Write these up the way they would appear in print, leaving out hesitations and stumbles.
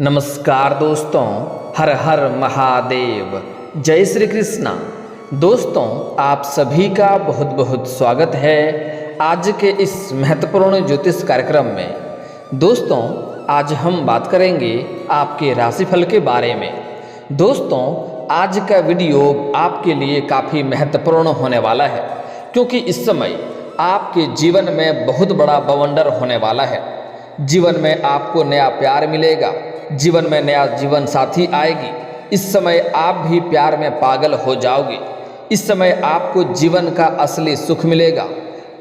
नमस्कार दोस्तों, हर हर महादेव, जय श्री कृष्णा। दोस्तों, आप सभी का बहुत बहुत स्वागत है आज के इस महत्वपूर्ण ज्योतिष कार्यक्रम में। दोस्तों, आज हम बात करेंगे आपके राशिफल के बारे में। दोस्तों, आज का वीडियो आपके लिए काफ़ी महत्वपूर्ण होने वाला है, क्योंकि इस समय आपके जीवन में बहुत बड़ा बवंडर होने वाला है। जीवन में आपको नया प्यार मिलेगा, जीवन में नया जीवन साथी आएगी। इस समय आप भी प्यार में पागल हो जाओगे। इस समय आपको जीवन का असली सुख मिलेगा।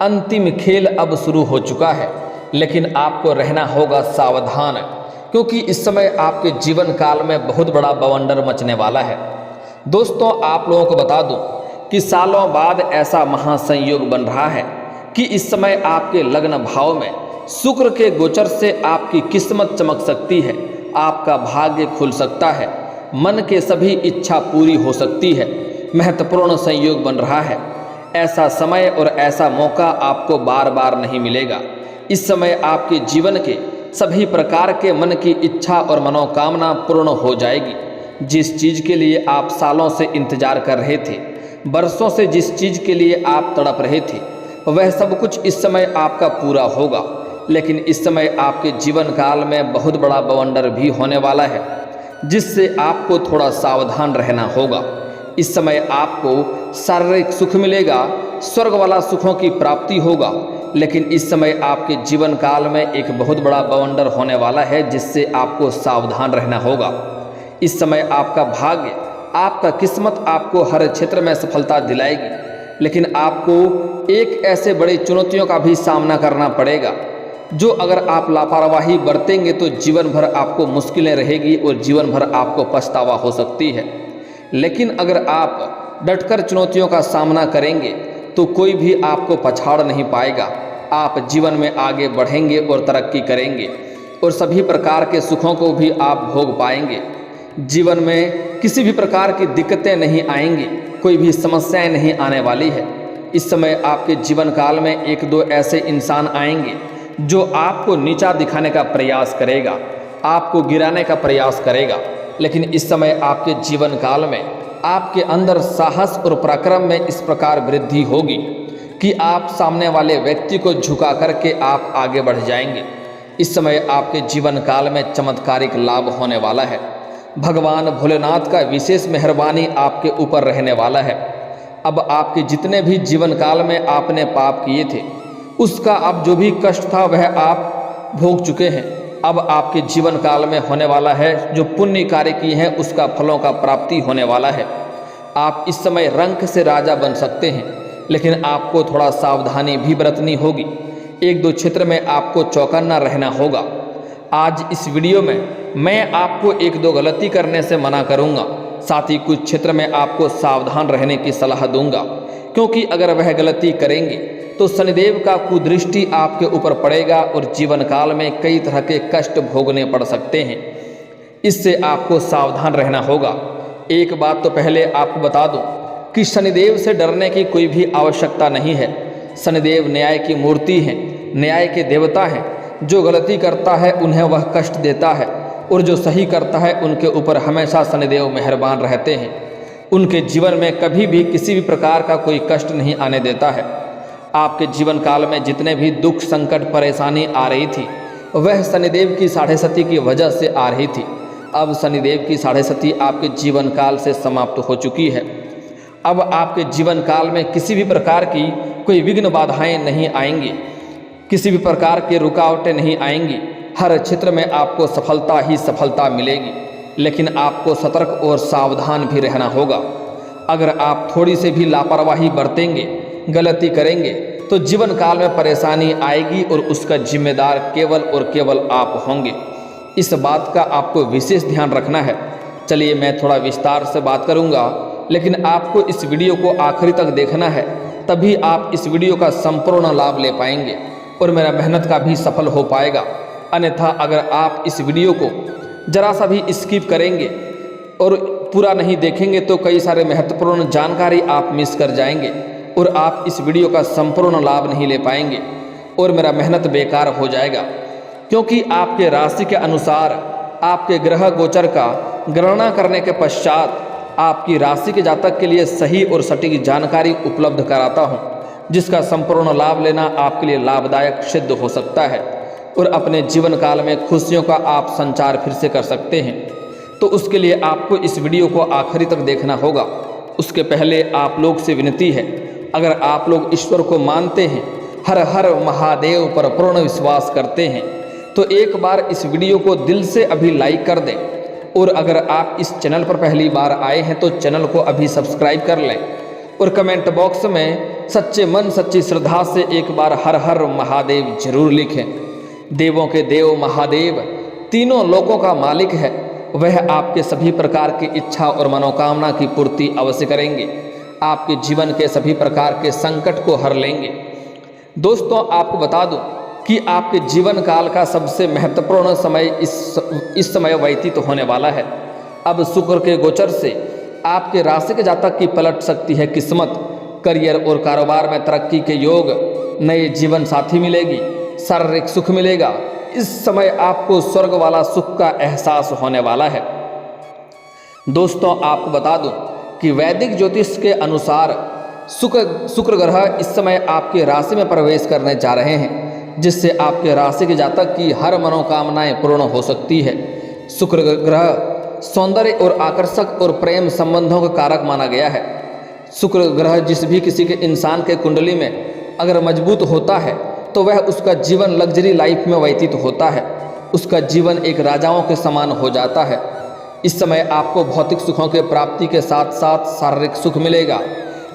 अंतिम खेल अब शुरू हो चुका है, लेकिन आपको रहना होगा सावधान, क्योंकि इस समय आपके जीवन काल में बहुत बड़ा बवंडर मचने वाला है। दोस्तों, आप लोगों को बता दूं कि सालों बाद ऐसा महासंयोग बन रहा है कि इस समय आपके लग्न भाव में शुक्र के गोचर से आपकी किस्मत चमक सकती है, आपका भाग्य खुल सकता है, मन के सभी इच्छा पूरी हो सकती है। महत्वपूर्ण संयोग बन रहा है। ऐसा समय और ऐसा मौका आपको बार बार नहीं मिलेगा। इस समय आपके जीवन के सभी प्रकार के मन की इच्छा और मनोकामना पूर्ण हो जाएगी। जिस चीज़ के लिए आप सालों से इंतजार कर रहे थे, बरसों से जिस चीज़ के लिए आप तड़प रहे थे, वह सब कुछ इस समय आपका पूरा होगा। लेकिन इस समय आपके जीवन काल में बहुत बड़ा बवंडर भी होने वाला है, जिससे आपको थोड़ा सावधान रहना होगा। इस समय आपको शारीरिक सुख मिलेगा, स्वर्ग वाला सुखों की प्राप्ति होगा। लेकिन इस समय आपके जीवन काल में एक बहुत बड़ा बवंडर होने वाला है, जिससे आपको सावधान रहना होगा। इस समय आपका भाग्य, आपका किस्मत आपको हर क्षेत्र में सफलता दिलाएगी, लेकिन आपको एक ऐसे बड़ी चुनौतियों का भी सामना करना पड़ेगा, जो अगर आप लापरवाही बरतेंगे तो जीवन भर आपको मुश्किलें रहेगी और जीवन भर आपको पछतावा हो सकती है। लेकिन अगर आप डटकर चुनौतियों का सामना करेंगे तो कोई भी आपको पछाड़ नहीं पाएगा। आप जीवन में आगे बढ़ेंगे और तरक्की करेंगे, और सभी प्रकार के सुखों को भी आप भोग पाएंगे। जीवन में किसी भी प्रकार की दिक्कतें नहीं आएंगी, कोई भी समस्याएं नहीं आने वाली है। इस समय आपके जीवन काल में एक दो ऐसे इंसान आएंगे जो आपको नीचा दिखाने का प्रयास करेगा, आपको गिराने का प्रयास करेगा। लेकिन इस समय आपके जीवन काल में आपके अंदर साहस और पराक्रम में इस प्रकार वृद्धि होगी कि आप सामने वाले व्यक्ति को झुका करके आप आगे बढ़ जाएंगे। इस समय आपके जीवन काल में चमत्कारिक लाभ होने वाला है। भगवान भोलेनाथ का विशेष मेहरबानी आपके ऊपर रहने वाला है। अब आपके जितने भी जीवन काल में आपने पाप किए थे, उसका अब जो भी कष्ट था वह आप भोग चुके हैं। अब आपके जीवन काल में होने वाला है, जो पुण्य कार्य किए हैं उसका फलों का प्राप्ति होने वाला है। आप इस समय रंक से राजा बन सकते हैं, लेकिन आपको थोड़ा सावधानी भी बरतनी होगी। एक दो क्षेत्र में आपको चौकन्ना रहना होगा। आज इस वीडियो में मैं आपको एक दो गलती करने से मना करूंगा, साथ ही कुछ क्षेत्र में आपको सावधान रहने की सलाह दूंगा, क्योंकि अगर वह गलती करेंगे तो शनिदेव का कुदृष्टि आपके ऊपर पड़ेगा और जीवन काल में कई तरह के कष्ट भोगने पड़ सकते हैं। इससे आपको सावधान रहना होगा। एक बात तो पहले आपको बता दूं कि शनिदेव से डरने की कोई भी आवश्यकता नहीं है। शनिदेव न्याय की मूर्ति हैं, न्याय के देवता हैं। जो गलती करता है उन्हें वह कष्ट देता है, और जो सही करता है उनके ऊपर हमेशा शनिदेव मेहरबान रहते हैं। उनके जीवन में कभी भी किसी भी प्रकार का कोई कष्ट नहीं आने देता है। आपके जीवन काल में जितने भी दुख, संकट, परेशानी आ रही थी, वह शनिदेव की साढ़े सती की वजह से आ रही थी। अब शनिदेव की साढ़े सती आपके जीवन काल से समाप्त हो चुकी है। अब आपके जीवन काल में किसी भी प्रकार की कोई विघ्न बाधाएं नहीं आएंगी, किसी भी प्रकार की रुकावटें नहीं आएंगी। हर क्षेत्र में आपको सफलता ही सफलता मिलेगी, लेकिन आपको सतर्क और सावधान भी रहना होगा। अगर आप थोड़ी से भी लापरवाही बरतेंगे, गलती करेंगे, तो जीवन काल में परेशानी आएगी और उसका जिम्मेदार केवल और केवल आप होंगे। इस बात का आपको विशेष ध्यान रखना है। चलिए, मैं थोड़ा विस्तार से बात करूंगा, लेकिन आपको इस वीडियो को आखिरी तक देखना है, तभी आप इस वीडियो का संपूर्ण लाभ ले पाएंगे और मेरा मेहनत का भी सफल हो पाएगा। अन्यथा अगर आप इस वीडियो को जरा सा भी स्किप करेंगे और पूरा नहीं देखेंगे तो कई सारे महत्वपूर्ण जानकारी आप मिस कर जाएंगे और आप इस वीडियो का संपूर्ण लाभ नहीं ले पाएंगे और मेरा मेहनत बेकार हो जाएगा। क्योंकि आपके राशि के अनुसार आपके ग्रह गोचर का गणना करने के पश्चात आपकी राशि के जातक के लिए सही और सटीक जानकारी उपलब्ध कराता हूँ, जिसका संपूर्ण लाभ लेना आपके लिए लाभदायक सिद्ध हो सकता है और अपने जीवन काल में खुशियों का आप संचार फिर से कर सकते हैं। तो उसके लिए आपको इस वीडियो को आखिरी तक देखना होगा। उसके पहले आप लोग से विनती है, अगर आप लोग ईश्वर को मानते हैं, हर हर महादेव पर पूर्ण विश्वास करते हैं, तो एक बार इस वीडियो को दिल से अभी लाइक कर दें। और अगर आप इस चैनल पर पहली बार आए हैं तो चैनल को अभी सब्सक्राइब कर लें और कमेंट बॉक्स में सच्चे मन सच्ची श्रद्धा से एक बार हर हर महादेव जरूर लिखें। देवों के देव महादेव तीनों लोकों का मालिक है, वह आपके सभी प्रकार की इच्छा और मनोकामना की पूर्ति अवश्य करेंगे, आपके जीवन के सभी प्रकार के संकट को हर लेंगे। दोस्तों, आपको बता दूं कि आपके जीवन काल का सबसे महत्वपूर्ण समय इस समय व्यतीत होने वाला है। अब शुक्र के गोचर से आपके राशि के जातक की पलट सकती है किस्मत। करियर और कारोबार में तरक्की के योग, नए जीवन साथी मिलेगी, शारीरिक सुख मिलेगा। इस समय आपको स्वर्ग वाला सुख का एहसास होने वाला है। दोस्तों, आपको बता दूं कि वैदिक ज्योतिष के अनुसार शुक्र ग्रह इस समय आपके राशि में प्रवेश करने जा रहे हैं, जिससे आपके राशि के जातक की हर मनोकामनाएं पूर्ण हो सकती है। शुक्र ग्रह सौंदर्य और आकर्षक और प्रेम संबंधों का कारक माना गया है। शुक्र ग्रह जिस भी किसी के इंसान के कुंडली में अगर मजबूत होता है तो वह उसका जीवन लग्जरी लाइफ में व्यतीत होता है, उसका जीवन एक राजाओं के समान हो जाता है। इस समय आपको भौतिक सुखों के प्राप्ति के साथ साथ शारीरिक सुख मिलेगा,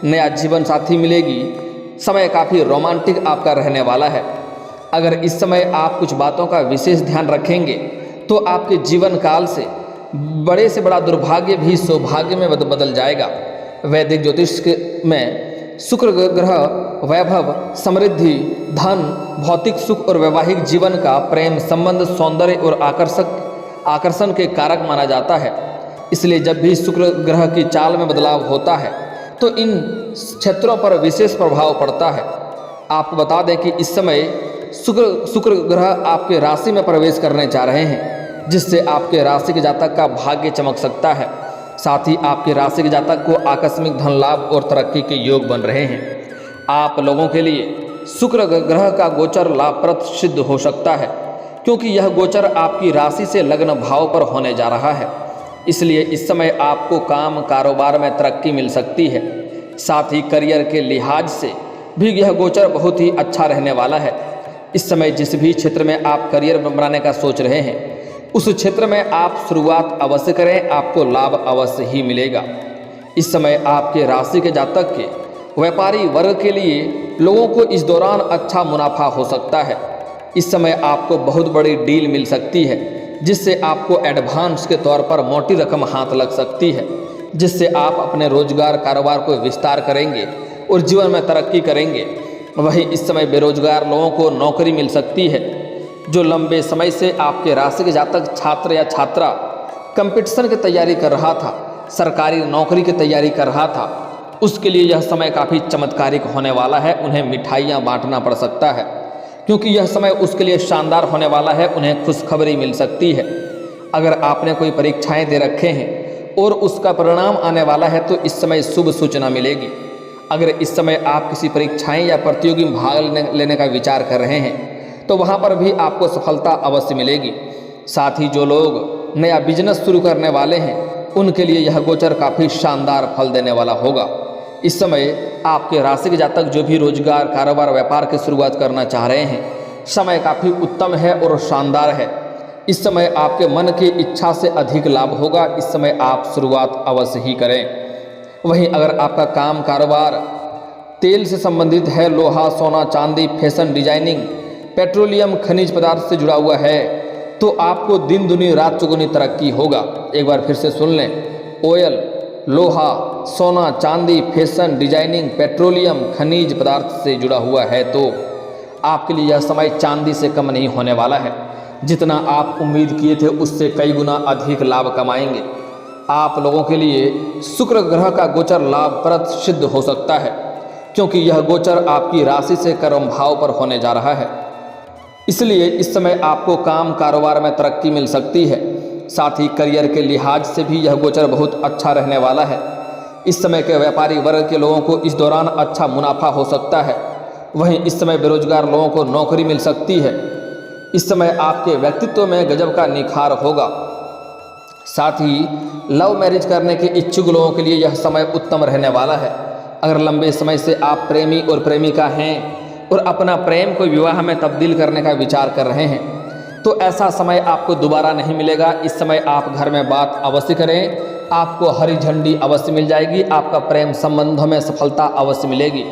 नया जीवन साथी मिलेगी। समय काफ़ी रोमांटिक आपका रहने वाला है। अगर इस समय आप कुछ बातों का विशेष ध्यान रखेंगे तो आपके जीवन काल से बड़ा दुर्भाग्य भी सौभाग्य में बदल जाएगा। वैदिक ज्योतिष में शुक्र ग्रह वैभव, समृद्धि, धन, भौतिक सुख और वैवाहिक जीवन का प्रेम संबंध, सौंदर्य और आकर्षण के कारक माना जाता है। इसलिए जब भी शुक्र ग्रह की चाल में बदलाव होता है तो इन क्षेत्रों पर विशेष प्रभाव पड़ता है। आपको बता दें कि इस समय शुक्र ग्रह आपके राशि में प्रवेश करने जा रहे हैं, जिससे आपके राशि के जातक का भाग्य चमक सकता है। साथ ही आपके राशि के जातक को आकस्मिक धन लाभ और तरक्की के योग बन रहे हैं। आप लोगों के लिए शुक्र ग्रह का गोचर लाभप्रद सिद्ध हो सकता है, क्योंकि यह गोचर आपकी राशि से लग्न भाव पर होने जा रहा है। इसलिए इस समय आपको काम कारोबार में तरक्की मिल सकती है। साथ ही करियर के लिहाज से भी यह गोचर बहुत ही अच्छा रहने वाला है। इस समय जिस भी क्षेत्र में आप करियर बनाने का सोच रहे हैं, उस क्षेत्र में आप शुरुआत अवश्य करें, आपको लाभ अवश्य ही मिलेगा। इस समय आपके राशि के जातक के व्यापारी वर्ग के लिए लोगों को इस दौरान अच्छा मुनाफा हो सकता है। इस समय आपको बहुत बड़ी डील मिल सकती है, जिससे आपको एडवांस के तौर पर मोटी रकम हाथ लग सकती है, जिससे आप अपने रोजगार कारोबार को विस्तार करेंगे और जीवन में तरक्की करेंगे। वहीं इस समय बेरोजगार लोगों को नौकरी मिल सकती है। जो लंबे समय से आपके राशि के जातक छात्र या छात्रा कंपटीशन की तैयारी कर रहा था, सरकारी नौकरी की तैयारी कर रहा था, उसके लिए यह समय काफ़ी चमत्कारिक होने वाला है। उन्हें मिठाइयाँ बांटना पड़ सकता है, क्योंकि यह समय उसके लिए शानदार होने वाला है। उन्हें खुशखबरी मिल सकती है। अगर आपने कोई परीक्षाएं दे रखे हैं और उसका परिणाम आने वाला है तो इस समय शुभ सूचना मिलेगी। अगर इस समय आप किसी परीक्षाएं या प्रतियोगी में भाग लेने का विचार कर रहे हैं तो वहां पर भी आपको सफलता अवश्य मिलेगी। साथ ही जो लोग नया बिजनेस शुरू करने वाले हैं उनके लिए यह गोचर काफ़ी शानदार फल देने वाला होगा। इस समय आपके राशि के जातक जो भी रोजगार कारोबार व्यापार की शुरुआत करना चाह रहे हैं, समय काफ़ी उत्तम है और शानदार है। इस समय आपके मन की इच्छा से अधिक लाभ होगा। इस समय आप शुरुआत अवश्य ही करें। वहीं अगर आपका काम कारोबार तेल से संबंधित है, लोहा, सोना, चांदी, फैशन डिजाइनिंग, पेट्रोलियम, खनिज पदार्थ से जुड़ा हुआ है, तो आपको दिन दुनी रात चौगुनी तरक्की होगा। एक बार फिर से सुन लें, ऑयल, लोहा, सोना, चांदी, फैशन डिजाइनिंग, पेट्रोलियम, खनिज पदार्थ से जुड़ा हुआ है तो आपके लिए यह समय चांदी से कम नहीं होने वाला है। जितना आप उम्मीद किए थे उससे कई गुना अधिक लाभ कमाएंगे। आप लोगों के लिए शुक्र ग्रह का गोचर लाभप्रद सिद्ध हो सकता है, क्योंकि यह गोचर आपकी राशि से कर्म भाव पर होने जा रहा है। इसलिए इस समय आपको काम कारोबार में तरक्की मिल सकती है। साथ ही करियर के लिहाज से भी यह गोचर बहुत अच्छा रहने वाला है। इस समय के व्यापारी वर्ग के लोगों को इस दौरान अच्छा मुनाफा हो सकता है। वहीं इस समय बेरोजगार लोगों को नौकरी मिल सकती है। इस समय आपके व्यक्तित्व में गजब का निखार होगा। साथ ही लव मैरिज करने के इच्छुक लोगों के लिए यह समय उत्तम रहने वाला है। अगर लंबे समय से आप प्रेमी और प्रेमिका हैं और अपना प्रेम को विवाह में तब्दील करने का विचार कर रहे हैं तो ऐसा समय आपको दोबारा नहीं मिलेगा। इस समय आप घर में बात अवश्य करें, आपको हरी झंडी अवश्य मिल जाएगी। आपका प्रेम संबंधों में सफलता अवश्य मिलेगी।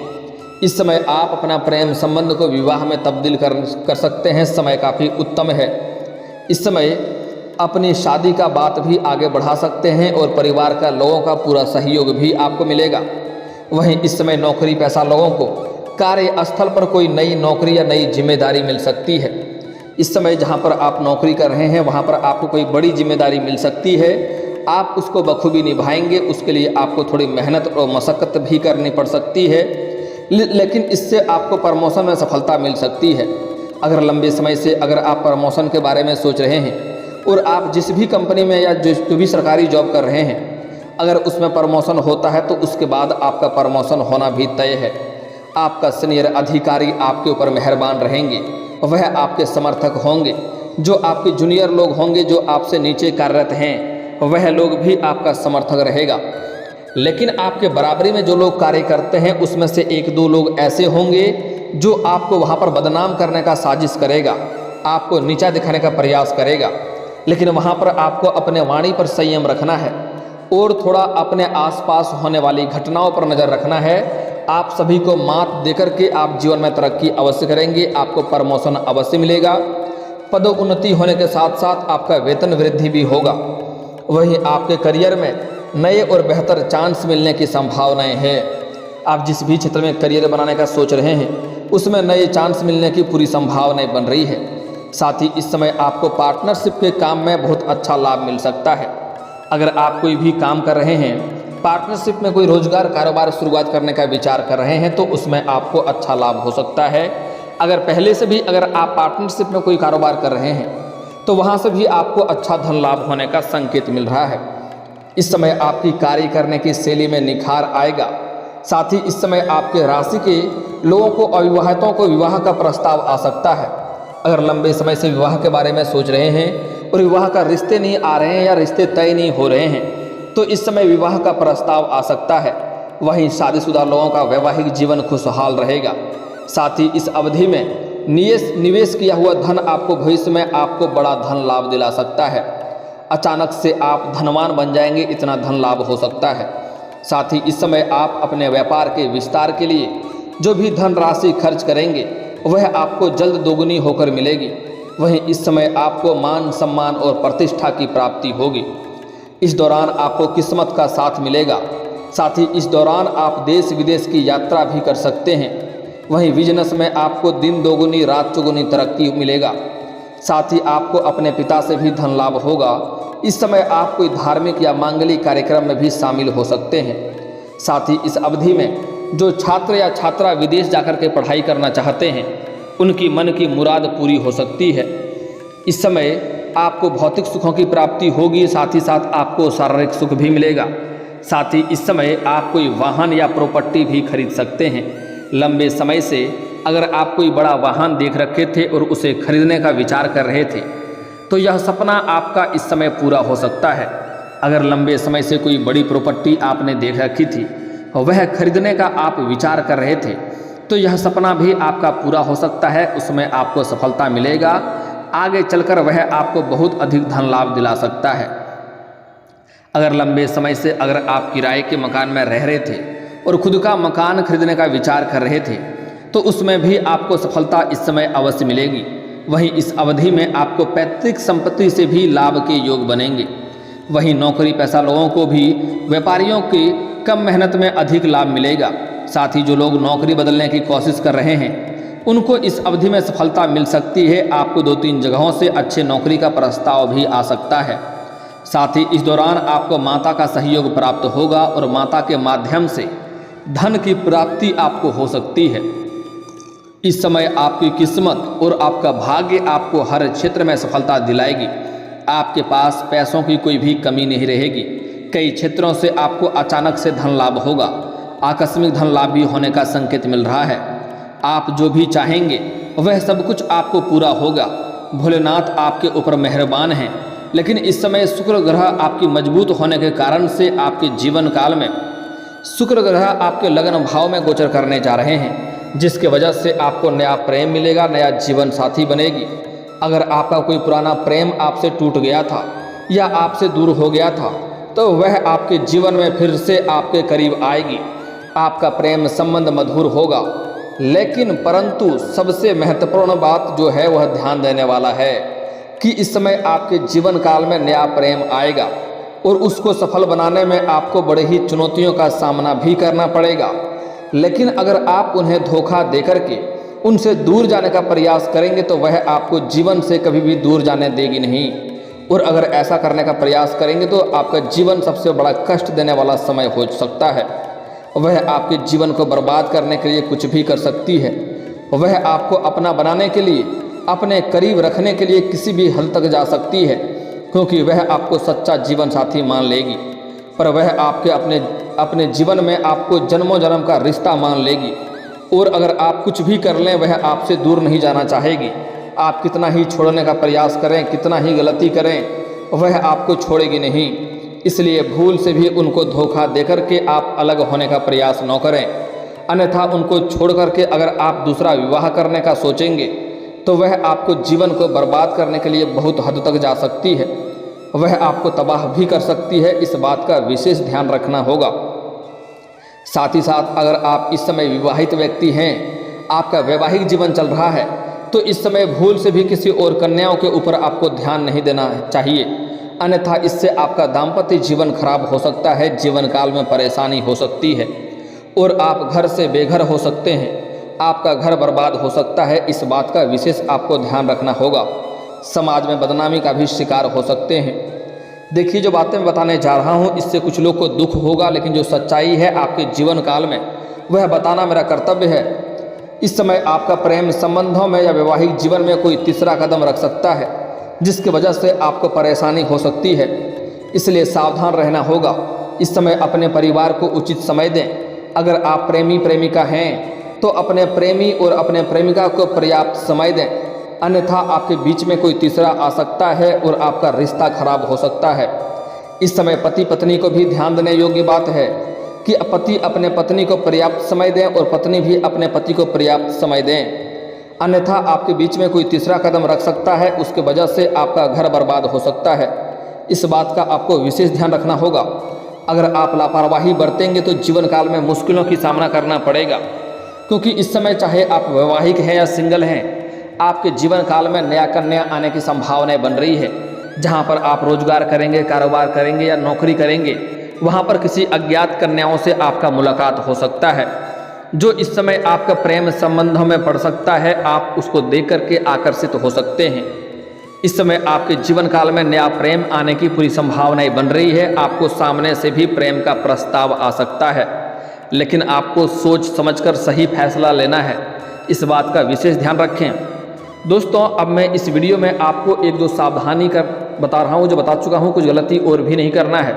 इस समय आप अपना प्रेम संबंध को विवाह में तब्दील कर सकते हैं। समय काफ़ी उत्तम है। इस समय अपनी शादी का बात भी आगे बढ़ा सकते हैं और परिवार का लोगों का पूरा सहयोग भी आपको मिलेगा। वहीं इस समय नौकरी पेशा लोगों को कार्यस्थल पर कोई नई नौकरी या नई जिम्मेदारी मिल सकती है। इस समय जहां पर आप नौकरी कर रहे हैं वहां पर आपको कोई बड़ी जिम्मेदारी मिल सकती है। आप उसको बखूबी निभाएंगे। उसके लिए आपको थोड़ी मेहनत और मशक्क़त भी करनी पड़ सकती है, लेकिन इससे आपको प्रमोशन में सफलता मिल सकती है। अगर लंबे समय से अगर आप प्रमोशन के बारे में सोच रहे हैं और आप जिस भी कंपनी में या जो भी सरकारी जॉब कर रहे हैं अगर उसमें प्रमोशन होता है तो उसके बाद आपका प्रमोशन होना भी तय है। आपका सीनियर अधिकारी आपके ऊपर मेहरबान रहेंगे, वह आपके समर्थक होंगे। जो आपके जूनियर लोग होंगे, जो आपसे नीचे कार्यरत हैं, वह लोग भी आपका समर्थक रहेगा। लेकिन आपके बराबरी में जो लोग कार्य करते हैं उसमें से एक दो लोग ऐसे होंगे जो आपको वहाँ पर बदनाम करने का साजिश करेगा, आपको नीचा दिखाने का प्रयास करेगा। लेकिन वहाँ पर आपको अपने वाणी पर संयम रखना है और थोड़ा अपने आसपास होने वाली घटनाओं पर नज़र रखना है। आप सभी को मात देकर के आप जीवन में तरक्की अवश्य करेंगे। आपको प्रमोशन अवश्य मिलेगा। पदोन्नति होने के साथ साथ आपका वेतन वृद्धि भी होगा। वहीं आपके करियर में नए और बेहतर चांस मिलने की संभावनाएं हैं। आप जिस भी क्षेत्र में करियर बनाने का सोच रहे हैं उसमें नए चांस मिलने की पूरी संभावनाएं बन रही है। साथ ही इस समय आपको पार्टनरशिप के काम में बहुत अच्छा लाभ मिल सकता है। अगर आप कोई भी काम कर रहे हैं, पार्टनरशिप में कोई रोजगार कारोबार शुरुआत करने का विचार कर रहे हैं तो उसमें आपको अच्छा लाभ हो सकता है। अगर पहले से भी अगर आप पार्टनरशिप में कोई कारोबार कर रहे हैं तो वहाँ से भी आपको अच्छा धन लाभ होने का संकेत मिल रहा है। इस समय आपकी कार्य करने की शैली में निखार आएगा। साथ ही इस समय आपके राशि के लोगों को अविवाहितों को विवाह का प्रस्ताव आ सकता है। अगर लंबे समय से विवाह के बारे में सोच रहे हैं और विवाह का रिश्ते नहीं आ रहे हैं या रिश्ते तय नहीं हो रहे हैं तो इस समय विवाह का प्रस्ताव आ सकता है। वहीं शादीशुदा लोगों का वैवाहिक जीवन खुशहाल रहेगा। साथ ही इस अवधि में निवेश किया हुआ धन आपको भविष्य में आपको बड़ा धन लाभ दिला सकता है। अचानक से आप धनवान बन जाएंगे, इतना धन लाभ हो सकता है। साथ ही इस समय आप अपने व्यापार के विस्तार के लिए जो भी धन राशि खर्च करेंगे वह आपको जल्द दोगुनी होकर मिलेगी। वहीं इस समय आपको मान सम्मान और प्रतिष्ठा की प्राप्ति होगी। इस दौरान आपको किस्मत का साथ मिलेगा। साथ ही इस दौरान आप देश विदेश की यात्रा भी कर सकते हैं। वहीं बिजनेस में आपको दिन दोगुनी रात चौगुनी तरक्की मिलेगा। साथ ही आपको अपने पिता से भी धन लाभ होगा। इस समय आप कोई धार्मिक या मांगलिक कार्यक्रम में भी शामिल हो सकते हैं। साथ ही इस अवधि में जो छात्र या छात्रा विदेश जाकर के पढ़ाई करना चाहते हैं उनकी मन की मुराद पूरी हो सकती है। इस समय आपको भौतिक सुखों की प्राप्ति होगी। साथ ही साथ आपको शारीरिक सुख भी मिलेगा। साथ ही इस समय आप कोई वाहन या प्रॉपर्टी भी खरीद सकते हैं। लंबे समय से अगर आप कोई बड़ा वाहन देख रखे थे और उसे खरीदने का विचार कर रहे थे तो यह सपना आपका इस समय पूरा हो सकता है। अगर लंबे समय से कोई बड़ी प्रॉपर्टी आपने देख रखी थी वह खरीदने का आप विचार कर रहे थे तो यह सपना भी आपका पूरा हो सकता है। उसमें आपको सफलता मिलेगा। आगे चलकर वह आपको बहुत अधिक धन लाभ दिला सकता है। अगर लंबे समय से अगर आप किराए के मकान में रह रहे थे और खुद का मकान खरीदने का विचार कर रहे थे तो उसमें भी आपको सफलता इस समय अवश्य मिलेगी। वहीं इस अवधि में आपको पैतृक संपत्ति से भी लाभ के योग बनेंगे। वहीं नौकरी पेशा लोगों को भी व्यापारियों की कम मेहनत में अधिक लाभ मिलेगा। साथ ही जो लोग नौकरी बदलने की कोशिश कर रहे हैं उनको इस अवधि में सफलता मिल सकती है। आपको 2-3 जगहों से अच्छे नौकरी का प्रस्ताव भी आ सकता है। साथ ही इस दौरान आपको माता का सहयोग प्राप्त होगा और माता के माध्यम से धन की प्राप्ति आपको हो सकती है। इस समय आपकी किस्मत और आपका भाग्य आपको हर क्षेत्र में सफलता दिलाएगी। आपके पास पैसों की कोई भी कमी नहीं रहेगी। कई क्षेत्रों से आपको अचानक से धन लाभ होगा। आकस्मिक धन लाभ भी होने का संकेत मिल रहा है। आप जो भी चाहेंगे वह सब कुछ आपको पूरा होगा। भोलेनाथ आपके ऊपर मेहरबान हैं। लेकिन इस समय शुक्र ग्रह आपकी मजबूत होने के कारण से आपके जीवन काल में शुक्र ग्रह आपके लगन भाव में गोचर करने जा रहे हैं, जिसके वजह से आपको नया प्रेम मिलेगा, नया जीवन साथी बनेगी। अगर आपका कोई पुराना प्रेम आपसे टूट गया था या आपसे दूर हो गया था तो वह आपके जीवन में फिर से आपके करीब आएगी। आपका प्रेम संबंध मधुर होगा। लेकिन परंतु सबसे महत्वपूर्ण बात जो है वह ध्यान देने वाला है कि इस समय आपके जीवन काल में नया प्रेम आएगा और उसको सफल बनाने में आपको बड़े ही चुनौतियों का सामना भी करना पड़ेगा। लेकिन अगर आप उन्हें धोखा देकर के उनसे दूर जाने का प्रयास करेंगे तो वह आपको जीवन से कभी भी दूर जाने देगी नहीं। और अगर ऐसा करने का प्रयास करेंगे तो आपका जीवन सबसे बड़ा कष्ट देने वाला समय हो सकता है। वह आपके जीवन को बर्बाद करने के लिए कुछ भी कर सकती है। वह आपको अपना बनाने के लिए, अपने करीब रखने के लिए किसी भी हद तक जा सकती है, क्योंकि वह आपको सच्चा जीवन साथी मान लेगी। पर वह आपके अपने जीवन में आपको जन्मों जन्म का रिश्ता मान लेगी। और अगर आप कुछ भी कर लें वह आपसे दूर नहीं जाना चाहेगी। आप कितना ही छोड़ने का प्रयास करें, कितना ही गलती करें, वह आपको छोड़ेगी नहीं। इसलिए भूल से भी उनको धोखा देकर के आप अलग होने का प्रयास न करें। अन्यथा उनको छोड़ करके अगर आप दूसरा विवाह करने का सोचेंगे तो वह आपको जीवन को बर्बाद करने के लिए बहुत हद तक जा सकती है। वह आपको तबाह भी कर सकती है। इस बात का विशेष ध्यान रखना होगा। साथ ही साथ अगर आप इस समय विवाहित व्यक्ति हैं, आपका वैवाहिक जीवन चल रहा है, तो इस समय भूल से भी किसी और कन्याओं के ऊपर आपको ध्यान नहीं देना चाहिए। अन्यथा इससे आपका दाम्पत्य जीवन खराब हो सकता है, जीवन काल में परेशानी हो सकती है और आप घर से बेघर हो सकते हैं। आपका घर बर्बाद हो सकता है। इस बात का विशेष आपको ध्यान रखना होगा। समाज में बदनामी का भी शिकार हो सकते हैं। देखिए, जो बातें मैं बताने जा रहा हूँ इससे कुछ लोग को दुख होगा, लेकिन जो सच्चाई है आपके जीवन काल में वह बताना मेरा कर्तव्य है। इस समय आपका प्रेम संबंधों में या वैवाहिक जीवन में कोई तीसरा कदम रख सकता है, जिसकी वजह से आपको परेशानी हो सकती है। इसलिए सावधान रहना होगा। इस समय अपने परिवार को उचित समय दें। अगर आप प्रेमी प्रेमिका हैं तो अपने प्रेमी और अपने प्रेमिका को पर्याप्त समय दें, अन्यथा आपके बीच में कोई तीसरा आ सकता है और आपका रिश्ता खराब हो सकता है। इस समय पति पत्नी को भी ध्यान देने योग्य बात है कि पति अपने पत्नी को पर्याप्त समय दें और पत्नी भी अपने पति को पर्याप्त समय दें। अन्यथा आपके बीच में कोई तीसरा कदम रख सकता है, उसके वजह से आपका घर बर्बाद हो सकता है। इस बात का आपको विशेष ध्यान रखना होगा। अगर आप लापरवाही बरतेंगे तो जीवन काल में मुश्किलों की सामना करना पड़ेगा, क्योंकि इस समय चाहे आप वैवाहिक हैं या सिंगल हैं, आपके जीवन काल में नया कन्या आने की संभावनाएं बन रही है। जहां पर आप रोजगार करेंगे, कारोबार करेंगे या नौकरी करेंगे, वहां पर किसी अज्ञात कन्याओं से आपका मुलाकात हो सकता है, जो इस समय आपका प्रेम संबंधों में पड़ सकता है। आप उसको देख करके आकर्षित हो सकते हैं। इस समय आपके जीवन काल में नया प्रेम आने की पूरी संभावनाएं बन रही है। आपको सामने से भी प्रेम का प्रस्ताव आ सकता है, लेकिन आपको सोच समझकर सही फैसला लेना है। इस बात का विशेष ध्यान रखें। दोस्तों, अब मैं इस वीडियो में आपको एक दो सावधानी कर बता रहा हूँ, जो बता चुका हूँ, कुछ गलती और भी नहीं करना है।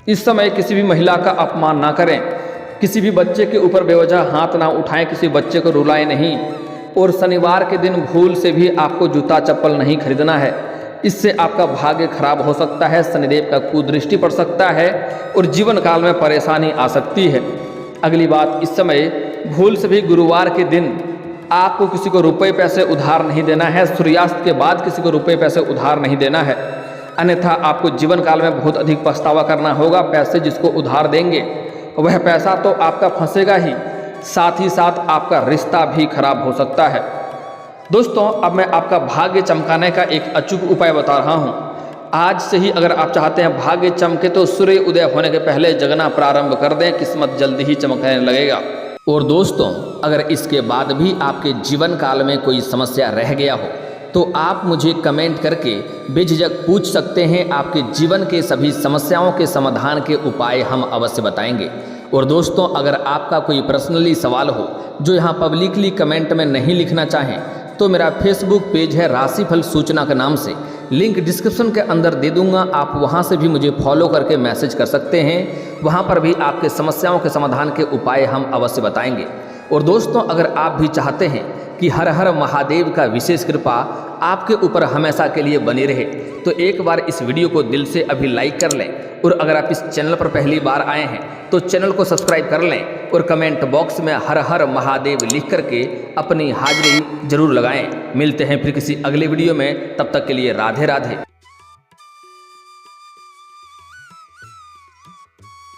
इस समय किसी भी महिला का अपमान ना करें, किसी भी बच्चे के ऊपर बेवजह हाथ ना उठाएं, किसी बच्चे को रुलाएं नहीं। और शनिवार के दिन भूल से भी आपको जूता चप्पल नहीं खरीदना है। इससे आपका भाग्य खराब हो सकता है, शनिदेव का कुदृष्टि पड़ सकता है और जीवन काल में परेशानी आ सकती है। अगली बात, इस समय भूल से भी गुरुवार के दिन आपको किसी को रुपए पैसे उधार नहीं देना है। सूर्यास्त के बाद किसी को रुपए पैसे उधार नहीं देना है, अन्यथा आपको जीवन काल में बहुत अधिक पछतावा करना होगा। पैसे जिसको उधार देंगे वह पैसा तो आपका फंसेगा ही, साथ ही साथ आपका रिश्ता भी खराब हो सकता है। दोस्तों, अब मैं आपका भाग्य चमकाने का एक अचूक उपाय बता रहा हूँ। आज से ही अगर आप चाहते हैं भाग्य चमके तो सूर्य उदय होने के पहले जगना प्रारंभ कर दें, किस्मत जल्दी ही चमकने लगेगा। और दोस्तों, अगर इसके बाद भी आपके जीवन काल में कोई समस्या रह गया हो तो आप मुझे कमेंट करके बेझिझक पूछ सकते हैं। आपके जीवन के सभी समस्याओं के समाधान के उपाय हम अवश्य बताएंगे। और दोस्तों, अगर आपका कोई पर्सनली सवाल हो जो यहाँ पब्लिकली कमेंट में नहीं लिखना चाहें तो मेरा फेसबुक पेज है राशिफल सूचना के नाम से, लिंक डिस्क्रिप्शन के अंदर दे दूंगा, आप वहां से भी मुझे फॉलो करके मैसेज कर सकते हैं। वहां पर भी आपके समस्याओं के समाधान के उपाय हम अवश्य बताएंगे। और दोस्तों, अगर आप भी चाहते हैं कि हर हर महादेव का विशेष कृपा आपके ऊपर हमेशा के लिए बनी रहे, तो एक बार इस वीडियो को दिल से अभी लाइक कर लें। और अगर आप इस चैनल पर पहली बार आए हैं तो चैनल को सब्सक्राइब कर लें और कमेंट बॉक्स में हर हर महादेव लिख करके अपनी हाजिरी जरूर लगाएं। मिलते हैं फिर किसी अगले वीडियो में, तब तक के लिए राधे राधे।